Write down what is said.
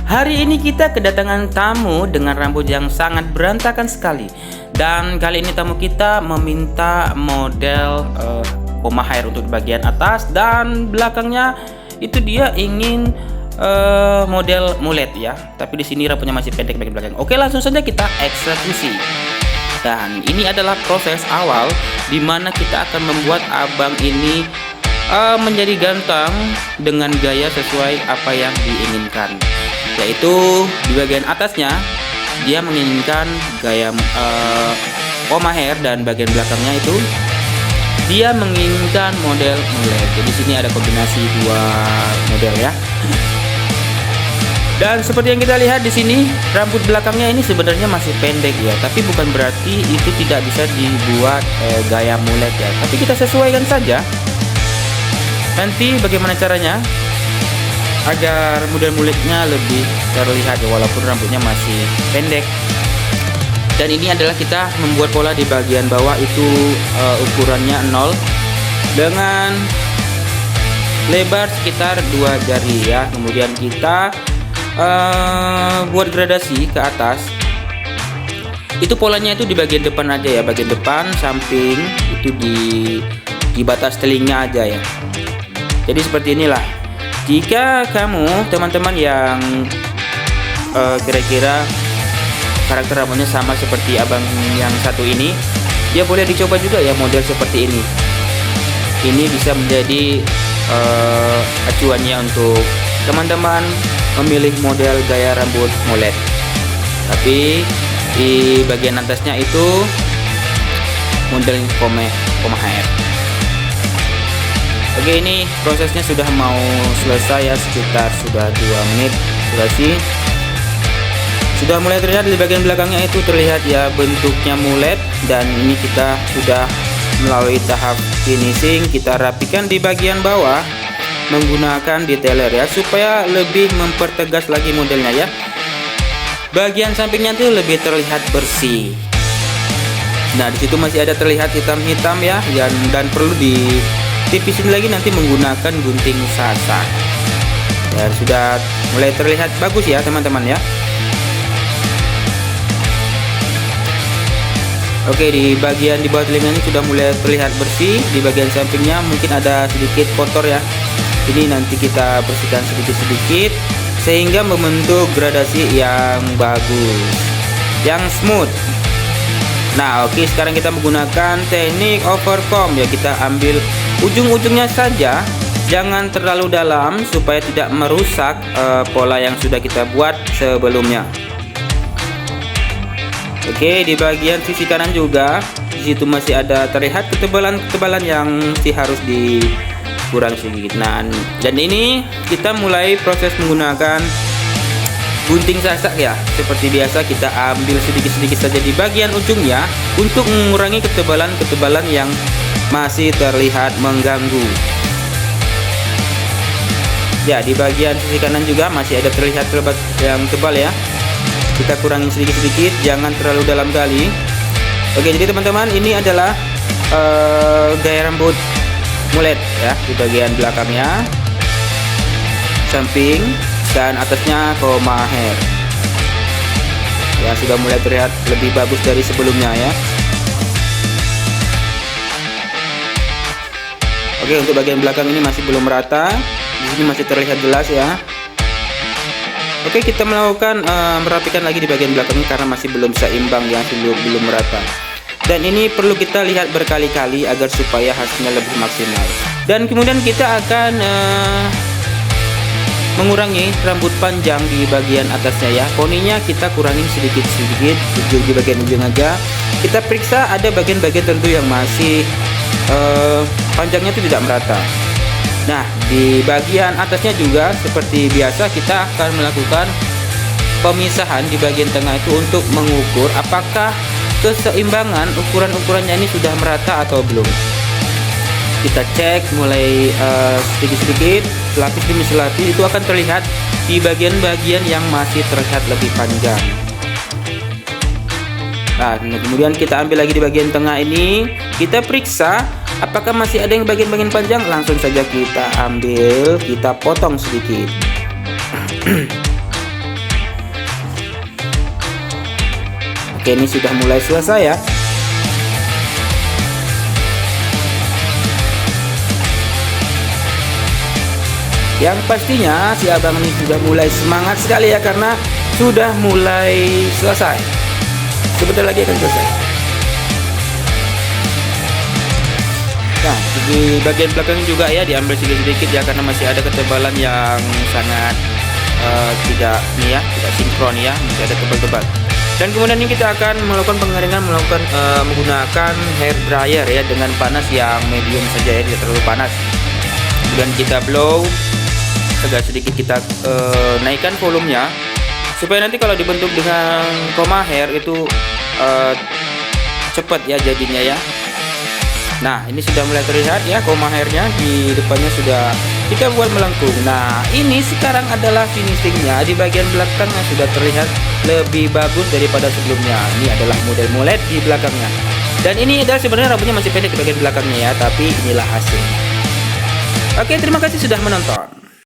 Hari ini kita kedatangan tamu dengan rambut yang sangat berantakan sekali. Dan kali ini tamu kita meminta model koma hair untuk bagian atas dan belakangnya itu dia ingin model mulet ya. Tapi di sini rambutnya masih pendek bagian belakang. Oke, langsung saja kita eksekusi. Dan ini adalah proses awal di mana kita akan membuat abang ini menjadi ganteng dengan gaya sesuai apa yang diinginkan. Yaitu di bagian atasnya dia menginginkan gaya koma hair dan bagian belakangnya itu dia menginginkan model mulet. Jadi sini ada kombinasi dua model ya. Dan seperti yang kita lihat di sini, rambut belakangnya ini sebenarnya masih pendek ya, tapi bukan berarti itu tidak bisa dibuat gaya mulet ya. Tapi kita sesuaikan saja. Nanti bagaimana caranya agar model muletnya lebih terlihat ya, walaupun rambutnya masih pendek. Dan ini adalah kita membuat pola di bagian bawah itu ukurannya 0 dengan lebar sekitar 2 jari ya. Kemudian kita buat gradasi ke atas. Itu polanya itu di bagian depan aja ya, bagian depan, samping itu di batas telinga aja ya. Jadi seperti inilah. Jika kamu teman-teman yang kira-kira karakter rambutnya sama seperti abang yang satu ini, ya boleh dicoba juga ya model seperti ini. Ini bisa menjadi acuannya untuk teman-teman memilih model gaya rambut mulet. Tapi di bagian atasnya itu model koma hair. Oke, ini prosesnya sudah mau selesai ya, sekitar sudah 2 menit durasi. Sudah mulai terlihat di bagian belakangnya itu terlihat ya bentuknya mulet. Dan ini kita sudah melalui tahap finishing. Kita rapikan di bagian bawah menggunakan detailer ya, supaya lebih mempertegas lagi modelnya ya. Bagian sampingnya itu lebih terlihat bersih. Nah, disitu masih ada terlihat hitam-hitam ya, dan perlu ditipisin lagi nanti menggunakan gunting sasak. Dan sudah mulai terlihat bagus ya teman-teman ya. Oke, di bagian di bawah telinga ini sudah mulai terlihat bersih. Di bagian sampingnya mungkin ada sedikit kotor ya. Ini nanti kita bersihkan sedikit-sedikit sehingga membentuk gradasi yang bagus, yang smooth. Nah, oke, sekarang kita menggunakan teknik overcomb ya. Kita ambil ujung-ujungnya saja, jangan terlalu dalam supaya tidak merusak pola yang sudah kita buat sebelumnya. Oke, di bagian sisi kanan juga, di situ masih ada terlihat ketebalan yang harus dikurang sedikit. Nah, dan ini kita mulai proses menggunakan gunting sasak ya. Seperti biasa kita ambil sedikit-sedikit saja di bagian ujungnya untuk mengurangi ketebalan yang masih terlihat mengganggu. Ya, di bagian sisi kanan juga masih ada terlihat yang tebal ya. Kita kurangi sedikit-sedikit, jangan terlalu dalam kali. Oke, jadi teman-teman, ini adalah gaya rambut mulet ya. Di bagian belakangnya, samping, dan atasnya koma hair. Ya, sudah mulai terlihat lebih bagus dari sebelumnya ya. Oke, untuk bagian belakang ini masih belum merata. Di sini masih terlihat jelas ya. Oke, kita melakukan merapikan lagi di bagian belakang karena masih belum seimbang ya, belum merata. Dan ini perlu kita lihat berkali-kali agar supaya hasilnya lebih maksimal. Dan kemudian kita akan mengurangi rambut panjang di bagian atasnya ya. Poninya kita kurangin sedikit-sedikit di bagian ujung aja. Kita periksa ada bagian-bagian tertentu yang masih panjangnya itu tidak merata. Nah, di bagian atasnya juga seperti biasa kita akan melakukan pemisahan di bagian tengah itu untuk mengukur apakah keseimbangan ukuran-ukurannya ini sudah merata atau belum. Kita cek mulai sedikit-sedikit, selapis demi selapis, itu akan terlihat di bagian-bagian yang masih terlihat lebih panjang. Nah, kemudian kita ambil lagi di bagian tengah ini, kita periksa apakah masih ada yang bagian-bagian panjang. Langsung saja kita ambil, kita potong sedikit. Oke, ini sudah mulai selesai ya. Yang pastinya si abang ini sudah mulai semangat sekali ya, karena sudah mulai selesai. Sebentar lagi akan selesai. Nah, di bagian belakang juga ya diambil sedikit-sedikit ya, karena masih ada ketebalan yang sangat tidak sinkron ya, masih ada tebal-tebal. Dan kemudian ini kita akan melakukan pengeringan menggunakan hair dryer ya, dengan panas yang medium saja ya, tidak terlalu panas. Kemudian kita blow, agak sedikit kita naikkan volumenya supaya nanti kalau dibentuk dengan comma hair itu cepat ya jadinya ya. Nah, ini sudah mulai terlihat ya, comma hairnya di depannya sudah kita buat melengkung. Nah, ini sekarang adalah finishingnya di bagian belakangnya, sudah terlihat lebih bagus daripada sebelumnya. Ini adalah model mulet di belakangnya, dan ini adalah sebenarnya rambutnya masih pendek di bagian belakangnya ya, tapi inilah hasilnya. Oke, terima kasih sudah menonton.